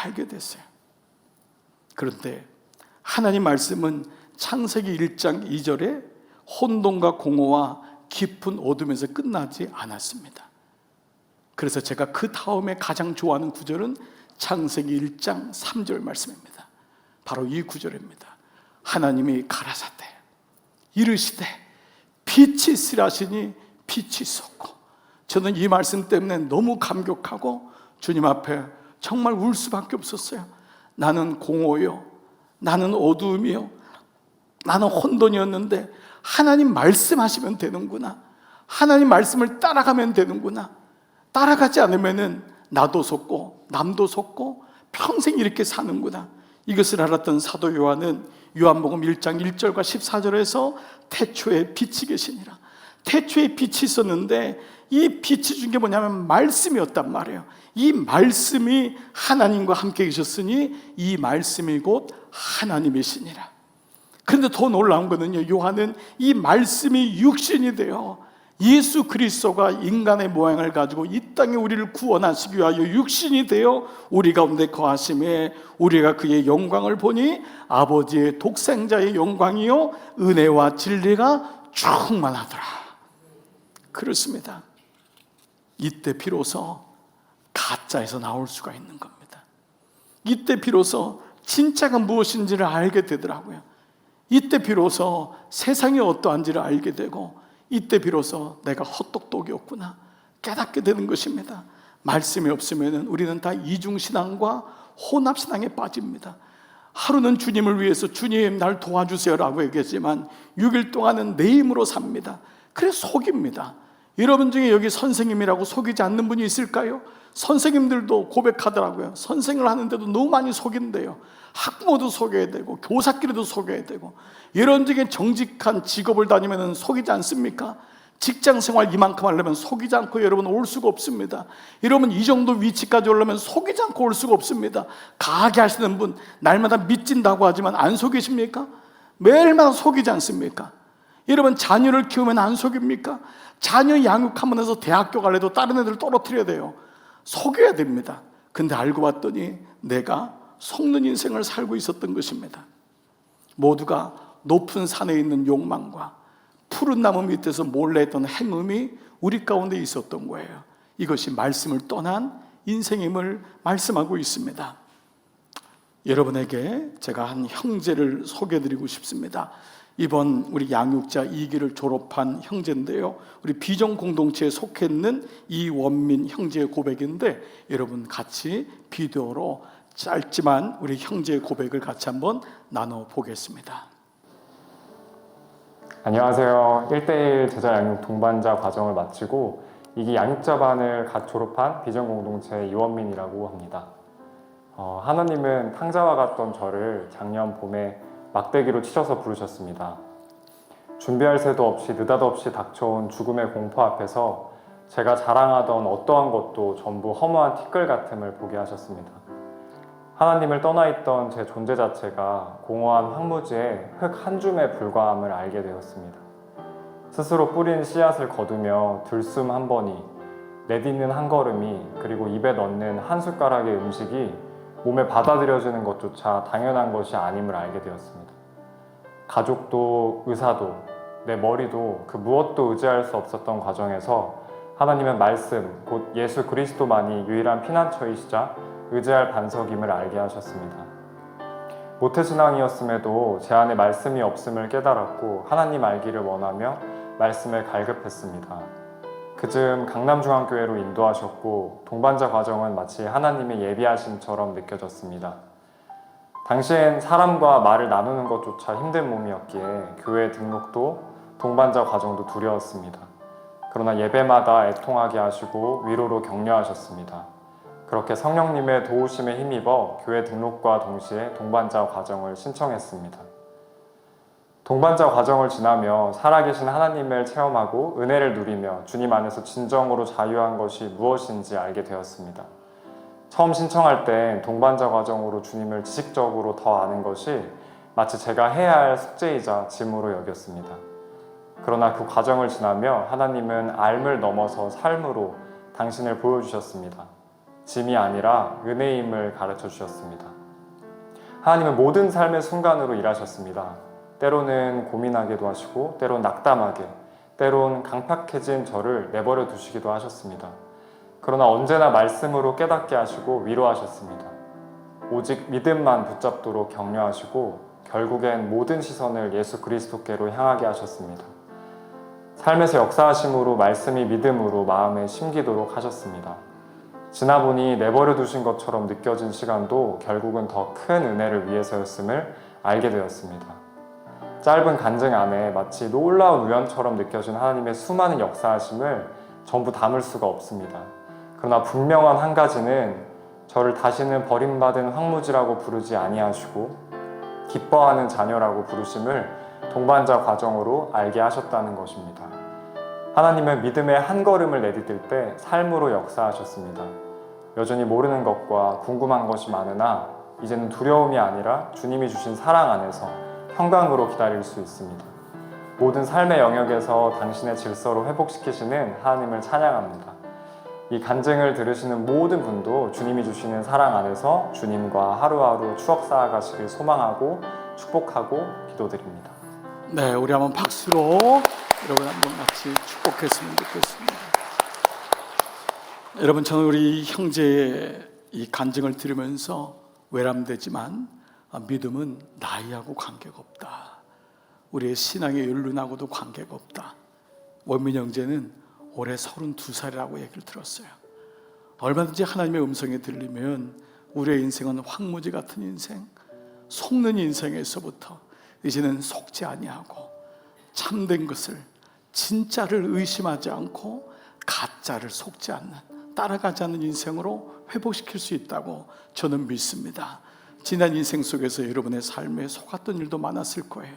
알게 됐어요. 그런데 하나님 말씀은 창세기 1장 2절에 혼돈과 공허와 깊은 어둠에서 끝나지 않았습니다. 그래서 제가 그 다음에 가장 좋아하는 구절은 창세기 1장 3절 말씀입니다. 바로 이 구절입니다. 하나님이 가라사대 이르시되 빛이 있으라 하시니 빛이 있었고. 저는 이 말씀 때문에 너무 감격하고 주님 앞에 정말 울 수밖에 없었어요. 나는 공허요, 나는 어두움이요, 나는 혼돈이었는데 하나님 말씀하시면 되는구나. 하나님 말씀을 따라가면 되는구나. 따라가지 않으면은 나도 속고 남도 속고 평생 이렇게 사는구나. 이것을 알았던 사도 요한은 요한복음 1장 1절과 14절에서 태초에 빛이 계시니라. 태초에 빛이 있었는데 이 빛이 준 게 뭐냐면 말씀이었단 말이에요. 이 말씀이 하나님과 함께 계셨으니 이 말씀이 곧 하나님이시니라. 그런데 더 놀라운 거는요, 요한은 이 말씀이 육신이 되어 예수 그리스도가 인간의 모양을 가지고 이 땅에 우리를 구원하시기 위하여 육신이 되어 우리 가운데 거하심에 우리가 그의 영광을 보니 아버지의 독생자의 영광이요 은혜와 진리가 충만하더라. 그렇습니다. 이때 비로소 가짜에서 나올 수가 있는 겁니다. 이때 비로소 진짜가 무엇인지를 알게 되더라고요. 이때 비로소 세상이 어떠한지를 알게 되고, 이때 비로소 내가 헛똑똑이었구나 깨닫게 되는 것입니다. 말씀이 없으면 우리는 다 이중신앙과 혼합신앙에 빠집니다. 하루는 주님을 위해서 주님 날 도와주세요 라고 얘기했지만 6일 동안은 내 힘으로 삽니다. 그래서 속입니다. 여러분 중에 여기 선생님이라고 속이지 않는 분이 있을까요? 선생님들도 고백하더라고요. 선생을 하는데도 너무 많이 속인대요. 학부모도 속여야 되고 교사끼리도 속여야 되고. 여러분 중에 정직한 직업을 다니면 속이지 않습니까? 직장생활 이만큼 하려면 속이지 않고 여러분 올 수가 없습니다. 여러분 이 정도 위치까지 오려면 속이지 않고 올 수가 없습니다. 가게 하시는 분 날마다 믿진다고 하지만 안 속이십니까? 매일마다 속이지 않습니까? 여러분, 자녀를 키우면 안 속입니까? 자녀 양육하면 해서 대학교 갈래도 다른 애들 떨어뜨려야 돼요. 속여야 됩니다. 근데 알고 봤더니 내가 속는 인생을 살고 있었던 것입니다. 모두가 높은 산에 있는 욕망과 푸른 나무 밑에서 몰래 했던 행음이 우리 가운데 있었던 거예요. 이것이 말씀을 떠난 인생임을 말씀하고 있습니다. 여러분에게 제가 한 형제를 소개해드리고 싶습니다. 이번 우리 양육자 2기를 졸업한 형제인데요, 우리 비전 공동체에 속해 있는 이원민 형제의 고백인데, 여러분 같이 비디오로 짧지만 우리 형제의 고백을 같이 한번 나눠보겠습니다. 안녕하세요. 1대1 제자 양육 동반자 과정을 마치고 2기 양육자반을 갓 졸업한 비전 공동체 이원민이라고 합니다. 하나님은 탕자와 같던 저를 작년 봄에 막대기로 치셔서 부르셨습니다. 준비할 새도 없이 느닷없이 닥쳐온 죽음의 공포 앞에서 제가 자랑하던 어떠한 것도 전부 허무한 티끌 같음을 보게 하셨습니다. 하나님을 떠나 있던 제 존재 자체가 공허한 황무지에 흙 한 줌에 불과함을 알게 되었습니다. 스스로 뿌린 씨앗을 거두며 들숨 한 번이, 내딛는 한 걸음이, 그리고 입에 넣는 한 숟가락의 음식이 몸에 받아들여지는 것조차 당연한 것이 아님을 알게 되었습니다. 가족도 의사도 내 머리도 그 무엇도 의지할 수 없었던 과정에서 하나님은 말씀, 곧 예수 그리스도만이 유일한 피난처이시자 의지할 반석임을 알게 하셨습니다. 모태신앙이었음에도 제 안에 말씀이 없음을 깨달았고 하나님 알기를 원하며 말씀을 갈급했습니다. 그즈음 강남중앙교회로 인도하셨고 동반자 과정은 마치 하나님의 예비하심처럼 느껴졌습니다. 당시엔 사람과 말을 나누는 것조차 힘든 몸이었기에 교회 등록도 동반자 과정도 두려웠습니다. 그러나 예배마다 애통하게 하시고 위로로 격려하셨습니다. 그렇게 성령님의 도우심에 힘입어 교회 등록과 동시에 동반자 과정을 신청했습니다. 동반자 과정을 지나며 살아계신 하나님을 체험하고 은혜를 누리며 주님 안에서 진정으로 자유한 것이 무엇인지 알게 되었습니다. 처음 신청할 땐 동반자 과정으로 주님을 지식적으로 더 아는 것이 마치 제가 해야 할 숙제이자 짐으로 여겼습니다. 그러나 그 과정을 지나며 하나님은 알을 넘어서 삶으로 당신을 보여주셨습니다. 짐이 아니라 은혜임을 가르쳐 주셨습니다. 하나님은 모든 삶의 순간으로 일하셨습니다. 때로는 고민하게도 하시고, 때론 낙담하게, 때론 강팍해진 저를 내버려 두시기도 하셨습니다. 그러나 언제나 말씀으로 깨닫게 하시고 위로하셨습니다. 오직 믿음만 붙잡도록 격려하시고 결국엔 모든 시선을 예수 그리스도께로 향하게 하셨습니다. 삶에서 역사하심으로 말씀이 믿음으로 마음에 심기도록 하셨습니다. 지나보니 내버려 두신 것처럼 느껴진 시간도 결국은 더 큰 은혜를 위해서였음을 알게 되었습니다. 짧은 간증 안에 마치 놀라운 우연처럼 느껴진 하나님의 수많은 역사하심을 전부 담을 수가 없습니다. 그러나 분명한 한 가지는 저를 다시는 버림받은 황무지라고 부르지 아니하시고 기뻐하는 자녀라고 부르심을 동반자 과정으로 알게 하셨다는 것입니다. 하나님은 믿음의 한 걸음을 내디딜 때 삶으로 역사하셨습니다. 여전히 모르는 것과 궁금한 것이 많으나 이제는 두려움이 아니라 주님이 주신 사랑 안에서 평강으로 기다릴 수 있습니다. 모든 삶의 영역에서 당신의 질서로 회복시키시는 하나님을 찬양합니다. 이 간증을 들으시는 모든 분도 주님이 주시는 사랑 안에서 주님과 하루하루 추억 쌓아가시길 소망하고 축복하고 기도드립니다. 네, 우리 한번 박수로 여러분 한번 같이 축복했으면 좋겠습니다. 여러분, 저는 우리 형제의 이 간증을 들으면서 외람되지만 믿음은 나이하고 관계가 없다. 우리의 신앙의 연륜하고도 관계가 없다. 원민 형제는 올해 32살이라고 얘기를 들었어요. 얼마든지 하나님의 음성이 들리면 우리의 인생은 황무지 같은 인생, 속는 인생에서부터 이제는 속지 아니하고 참된 것을, 진짜를 의심하지 않고 가짜를 속지 않는, 따라가지 않는 인생으로 회복시킬 수 있다고 저는 믿습니다. 지난 인생 속에서 여러분의 삶에 속았던 일도 많았을 거예요.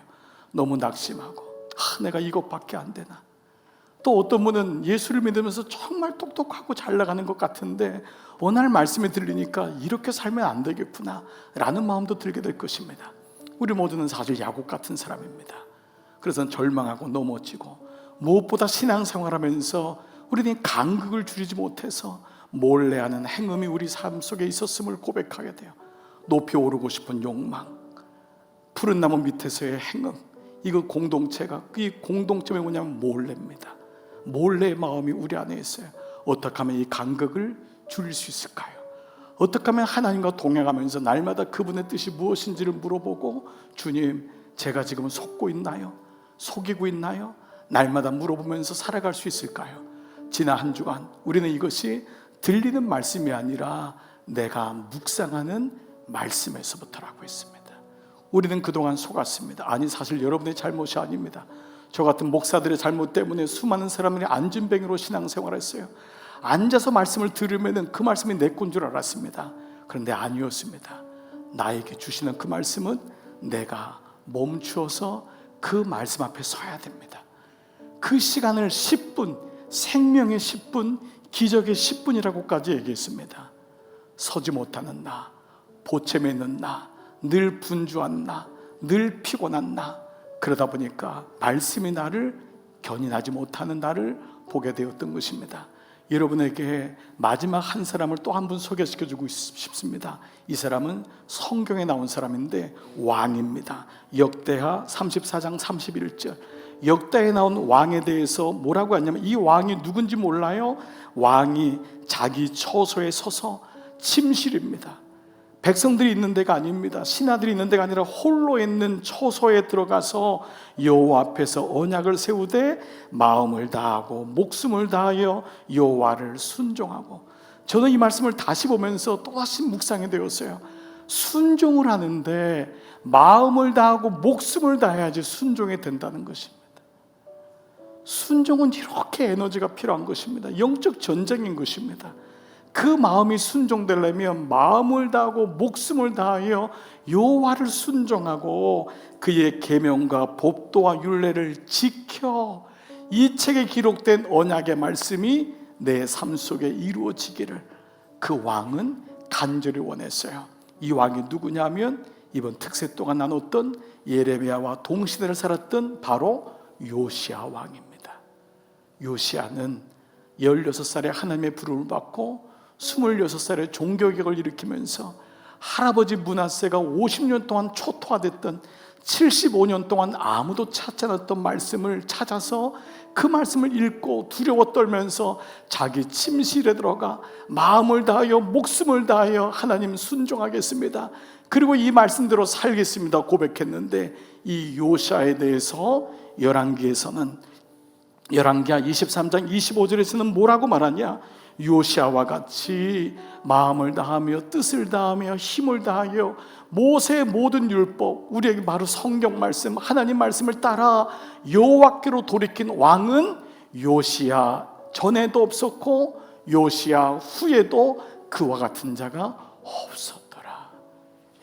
너무 낙심하고 내가 이것밖에 안 되나. 또 어떤 분은 예수를 믿으면서 정말 똑똑하고 잘 나가는 것 같은데 어느 날 말씀이 들리니까 이렇게 살면 안 되겠구나 라는 마음도 들게 될 것입니다. 우리 모두는 사실 야곱 같은 사람입니다. 그래서 절망하고 넘어지고, 무엇보다 신앙생활하면서 우리는 간극을 줄이지 못해서 몰래 하는 행음이 우리 삶 속에 있었음을 고백하게 돼요. 높이 오르고 싶은 욕망, 푸른 나무 밑에서의 행음, 이거 공동체가, 이 공동체가 뭐냐면 몰래입니다. 몰래의 마음이 우리 안에 있어요. 어떻게 하면 이 간극을 줄일 수 있을까요? 어떻게 하면 하나님과 동행하면서 날마다 그분의 뜻이 무엇인지를 물어보고, 주님, 제가 지금 속고 있나요? 속이고 있나요? 날마다 물어보면서 살아갈 수 있을까요? 지난 한 주간 우리는 이것이 들리는 말씀이 아니라 내가 묵상하는 말씀에서부터라고 했습니다. 우리는 그동안 속았습니다. 아니, 사실 여러분의 잘못이 아닙니다. 저 같은 목사들의 잘못 때문에 수많은 사람들이 안진뱅이로 신앙생활했어요. 앉아서 말씀을 들으면 그 말씀이 내 건 줄 알았습니다. 그런데 아니었습니다. 나에게 주시는 그 말씀은 내가 멈추어서 그 말씀 앞에 서야 됩니다. 그 시간을 10분, 생명의 10분, 기적의 10분이라고까지 얘기했습니다. 서지 못하는 나, 보채매 있는 나, 늘 분주한 나, 늘 피곤한 나, 그러다 보니까 말씀이 나를 견인하지 못하는 나를 보게 되었던 것입니다. 여러분에게 마지막 한 사람을 또 한 분 소개시켜주고 싶습니다. 이 사람은 성경에 나온 사람인데 왕입니다. 역대하 34장 31절. 역대에 나온 왕에 대해서 뭐라고 하냐면, 이 왕이 누군지 몰라요? 왕이 자기 처소에 서서 침실입니다. 백성들이 있는 데가 아닙니다. 신하들이 있는 데가 아니라 홀로 있는 처소에 들어가서 여호와 앞에서 언약을 세우되 마음을 다하고 목숨을 다하여 여호와를 순종하고. 저는 이 말씀을 다시 보면서 또다시 묵상이 되었어요. 순종을 하는데 마음을 다하고 목숨을 다해야지 순종이 된다는 것입니다. 순종은 이렇게 에너지가 필요한 것입니다. 영적 전쟁인 것입니다. 그 마음이 순종되려면 마음을 다하고 목숨을 다하여 여호와를 순종하고 그의 계명과 법도와 율례를 지켜 이 책에 기록된 언약의 말씀이 내 삶 속에 이루어지기를 그 왕은 간절히 원했어요. 이 왕이 누구냐면 이번 특세 동안 나눴던 예레미야와 동시대를 살았던 바로 요시야 왕입니다. 요시야는 16살에 하나님의 부름을 받고 26살에 종교개혁을 일으키면서 할아버지 므낫세가 50년 동안 초토화됐던, 75년 동안 아무도 찾지 않았던 말씀을 찾아서 그 말씀을 읽고 두려워 떨면서 자기 침실에 들어가 마음을 다하여 목숨을 다하여 하나님 순종하겠습니다, 그리고 이 말씀대로 살겠습니다 고백했는데, 이 요시야에 대해서 열왕기에서는, 열왕기하 23장 25절에서는 뭐라고 말하냐? 요시야와 같이 마음을 다하며 뜻을 다하며 힘을 다하여 모세의 모든 율법, 우리에게 바로 성경 말씀, 하나님 말씀을 따라 여호와께로 돌이킨 왕은 요시야 전에도 없었고 요시야 후에도 그와 같은 자가 없었더라.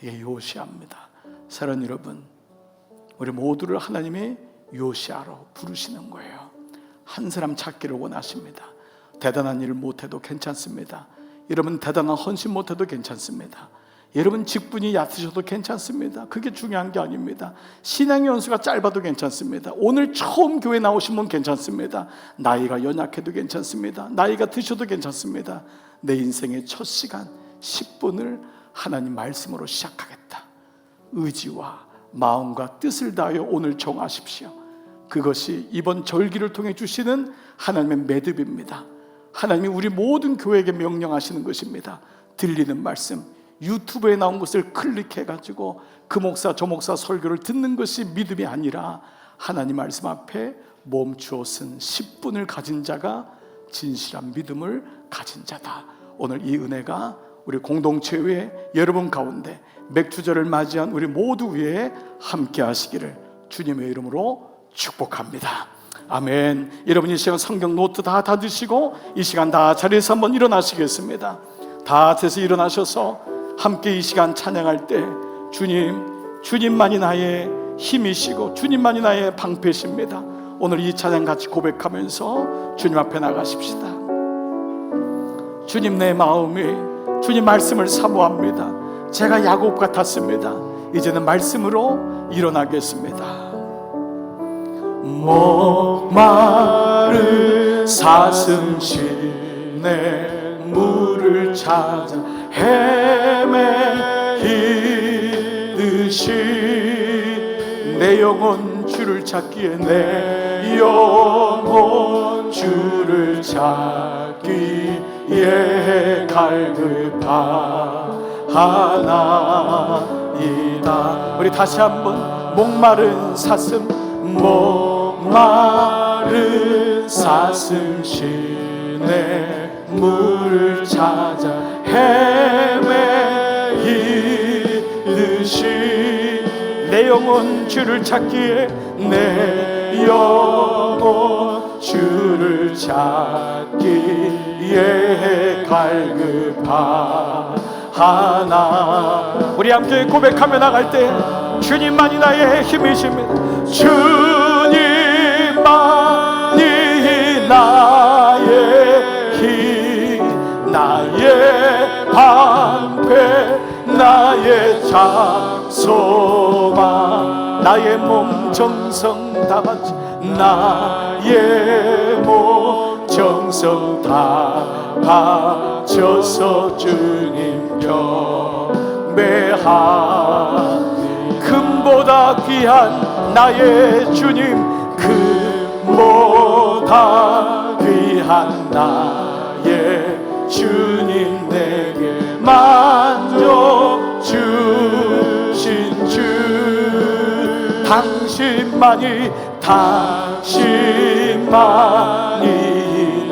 이게 요시야입니다. 사랑하는 여러분, 우리 모두를 하나님의 요시야로 부르시는 거예요. 한 사람 찾기를 원하십니다. 대단한 일을 못해도 괜찮습니다. 여러분 대단한 헌신 못해도 괜찮습니다. 여러분 직분이 얕으셔도 괜찮습니다. 그게 중요한 게 아닙니다. 신앙의 연수가 짧아도 괜찮습니다. 오늘 처음 교회 나오신 분 괜찮습니다. 나이가 연약해도 괜찮습니다. 나이가 드셔도 괜찮습니다. 내 인생의 첫 시간 10분을 하나님 말씀으로 시작하겠다. 의지와 마음과 뜻을 다하여 오늘 정하십시오. 그것이 이번 절기를 통해 주시는 하나님의 매듭입니다. 하나님이 우리 모든 교회에게 명령하시는 것입니다. 들리는 말씀, 유튜브에 나온 것을 클릭해가지고 그 목사 저 목사 설교를 듣는 것이 믿음이 아니라 하나님 말씀 앞에 멈추어 쓴 10분을 가진 자가 진실한 믿음을 가진 자다. 오늘 이 은혜가 우리 공동체 위에 여러분 가운데 맥주절을 맞이한 우리 모두 위에 함께 하시기를 주님의 이름으로 축복합니다. 아멘. 여러분 이 시간 성경 노트 다 닫으시고 이 시간 다 자리에서 한번 일어나시겠습니다. 다 돼서 일어나셔서 함께 이 시간 찬양할 때 주님만이 나의 힘이시고 주님만이 나의 방패십니다. 오늘 이 찬양 같이 고백하면서 주님 앞에 나가십시다. 주님, 내 마음이 주님 말씀을 사모합니다. 제가 야곱 같았습니다. 이제는 말씀으로 일어나겠습니다. 목마른 사슴 시내 물을 찾아 헤매이듯이 내 영혼 주를 찾기에 내 영혼 주를 찾기에 갈급하나이다. 우리 다시 한번 목마른 사슴 목마른 사슴 시내 물을 찾아 헤매이듯이 내 영혼 주를 찾기에 내 영혼 주를 찾기에 갈급하나. 우리 함께 고백하며 나갈 때 주님만이 나의 힘이십니다. 주님만이 나의 힘, 나의 방패, 나의 장소만, 나의 몸 정성 다 바치, 나의 몸 정성 다 바쳐서 주님 경배하. 금보다 귀한 나의 주님, 금보다 귀한 나의 주님, 내게 만족 주신 주, 당신만이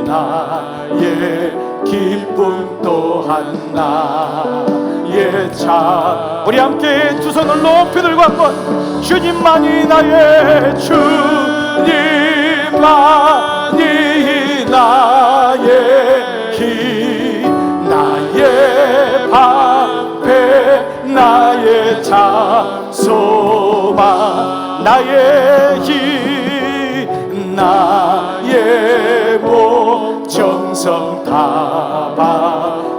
나의 기쁨 또한 나의 참. 우리 함께 두 손을 높이 들고 한번 주님만이 나의 주님만이 나의 힘, 나의 방패, 나의 장소만, 나의 힘, 나의 몸 정성 다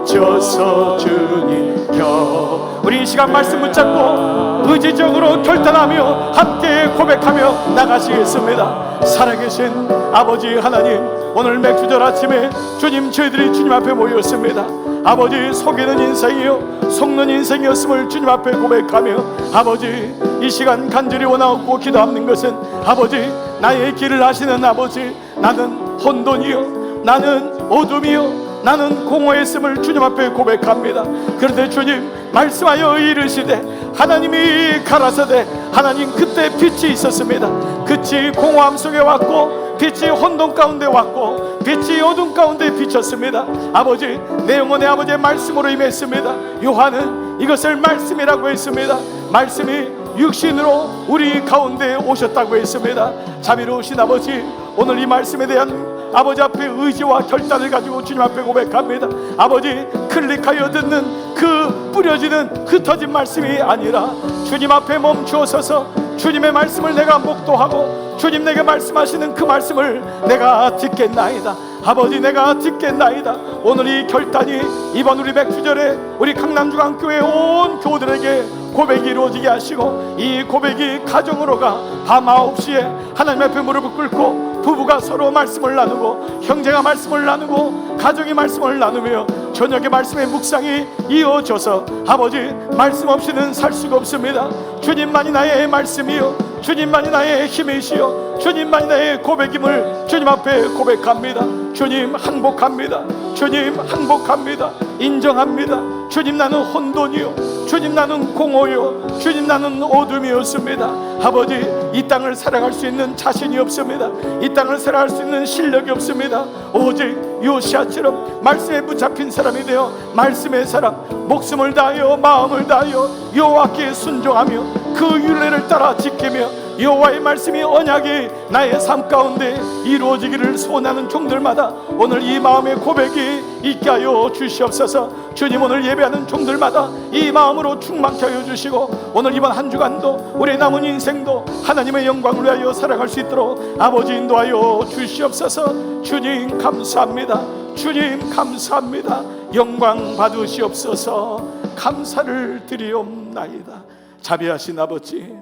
바쳐서 주님 겨. 우리 이 시간 말씀 붙잡고 의지적으로 결단하며 함께 고백하며 나가시겠습니다. 살아계신 아버지 하나님, 오늘 맥주절 아침에 주님, 저희들이 주님 앞에 모였습니다. 아버지, 속이는 인생이요 속는 인생이었음을 주님 앞에 고백하며, 아버지, 이 시간 간절히 원하고 기도하는 것은 아버지, 나의 길을 아시는 아버지, 나는 혼돈이요, 나는 어둠이요, 나는 공허했음을 주님 앞에 고백합니다. 그런데 주님 말씀하여 이르시되, 하나님이 가라사대, 하나님 그때 빛이 있었습니다. 빛이 공허함 속에 왔고, 빛이 혼돈 가운데 왔고, 빛이 어둠 가운데 비쳤습니다. 아버지, 내 영혼의 아버지의 말씀으로 임했습니다. 요한은 이것을 말씀이라고 했습니다. 말씀이 육신으로 우리 가운데 오셨다고 했습니다. 자비로우신 아버지, 오늘 이 말씀에 대한 아버지 앞에 의지와 결단을 가지고 주님 앞에 고백합니다. 아버지, 클릭하여 듣는 그 뿌려지는 흩어진 말씀이 아니라 주님 앞에 멈추어서서 주님의 말씀을 내가 목도하고 주님 내게 말씀하시는 그 말씀을 내가 듣겠나이다. 아버지, 내가 듣겠나이다. 오늘 이 결단이 이번 우리 맥주절에 우리 강남중앙교회 온 교우들에게 고백이 이루어지게 하시고, 이 고백이 가정으로가 밤 9시에 하나님 앞에 무릎을 꿇고 부부가 서로 말씀을 나누고, 형제가 말씀을 나누고, 가정이 말씀을 나누며 저녁에 말씀의 묵상이 이어져서 아버지, 말씀 없이는 살 수가 없습니다. 주님만이 나의 말씀이요, 주님만이 나의 힘이시요, 주님만이 나의 고백임을 주님 앞에 고백합니다. 주님 항복합니다. 주님 항복합니다. 인정합니다. 주님, 나는 혼돈이요, 주님 나는 공허요, 주님 나는 어둠이었습니다. 아버지, 이 땅을 살아갈 수 있는 자신이 없습니다. 이 땅을 살아갈 수 있는 실력이 없습니다. 오직 요시아처럼 말씀에 붙잡힌 사람이 되어 말씀의 사람, 목숨을 다하여 마음을 다하여 여호와께 순종하며 그 율례를 따라 지키며 여호와의 말씀이 언약이 나의 삶 가운데 이루어지기를 소원하는 종들마다 오늘 이 마음의 고백이 있게 하여 주시옵소서. 주님, 오늘 예배하는 종들마다 이 마음으로 충만케 하여 주시고, 오늘 이번 한 주간도 우리의 남은 인생도 하나님의 영광을 위하여 살아갈 수 있도록 아버지 인도하여 주시옵소서. 주님 감사합니다. 주님 감사합니다. 영광 받으시옵소서. 감사를 드리옵나이다. 자비하신 아버지,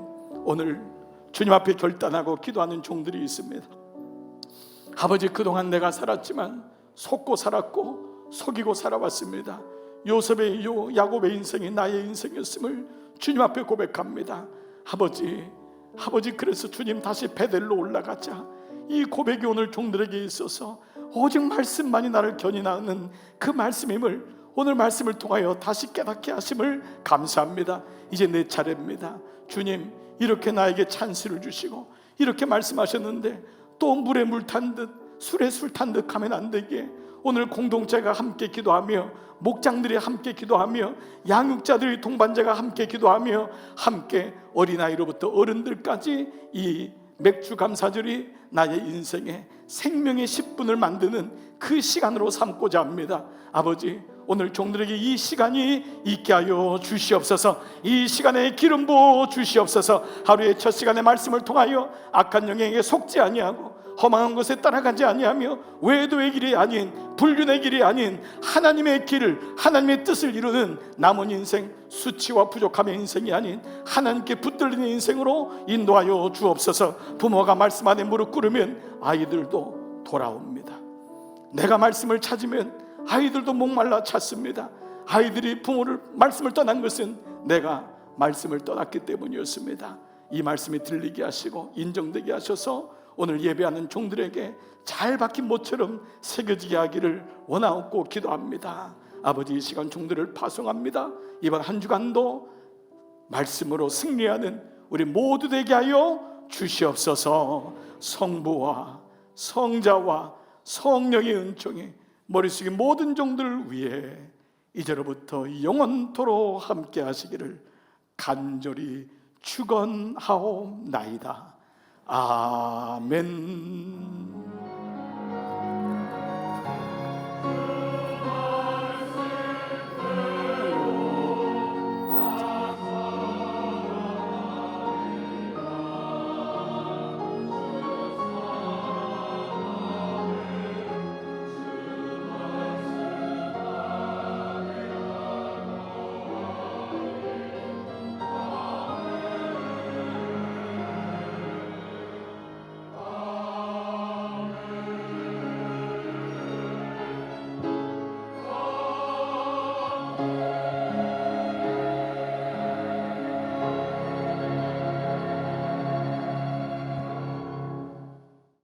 오늘 주님 앞에 결단하고 기도하는 종들이 있습니다. 아버지, 그동안 내가 살았지만 속고 살았고 속이고 살아왔습니다. 요셉의 야곱의 인생이 나의 인생이었음을 주님 앞에 고백합니다. 아버지, 그래서 주님 다시 베델로 올라가자. 이 고백이 오늘 종들에게 있어서 오직 말씀만이 나를 견인하는 그 말씀임을 오늘 말씀을 통하여 다시 깨닫게 하심을 감사합니다. 이제 내 차례입니다. 주님, 이렇게 나에게 찬스를 주시고 이렇게 말씀하셨는데 또 물에 물 탄 듯 술에 술 탄 듯 하면 안 되게 오늘 공동체가 함께 기도하며 목장들이 함께 기도하며 양육자들이 동반자가 함께 기도하며 함께 어린아이로부터 어른들까지 이 맥주 감사절이 나의 인생의 생명의 10분을 만드는 그 시간으로 삼고자 합니다. 아버지, 오늘 종들에게 이 시간이 있게 하여 주시옵소서. 이 시간에 기름 부어 주시옵소서. 하루의 첫 시간의 말씀을 통하여 악한 영에게 속지 아니하고 험한 것에 따라가지 아니하며 외도의 길이 아닌 불륜의 길이 아닌 하나님의 길을, 하나님의 뜻을 이루는 남은 인생, 수치와 부족함의 인생이 아닌 하나님께 붙들리는 인생으로 인도하여 주옵소서. 부모가 말씀 안에 무릎 꿇으면 아이들도 돌아옵니다. 내가 말씀을 찾으면 아이들도 목말라 찾습니다. 아이들이 부모를 말씀을 떠난 것은 내가 말씀을 떠났기 때문이었습니다. 이 말씀이 들리게 하시고 인정되게 하셔서 오늘 예배하는 종들에게 잘 박힌 못처럼 새겨지게 하기를 원하옵고 기도합니다. 아버지, 이 시간 종들을 파송합니다. 이번 한 주간도 말씀으로 승리하는 우리 모두 되게 하여 주시옵소서. 성부와 성자와 성령의 은총이 머릿속의 모든 종들을 위해 이제로부터 영원토록 함께 하시기를 간절히 축원하옵나이다. 아멘.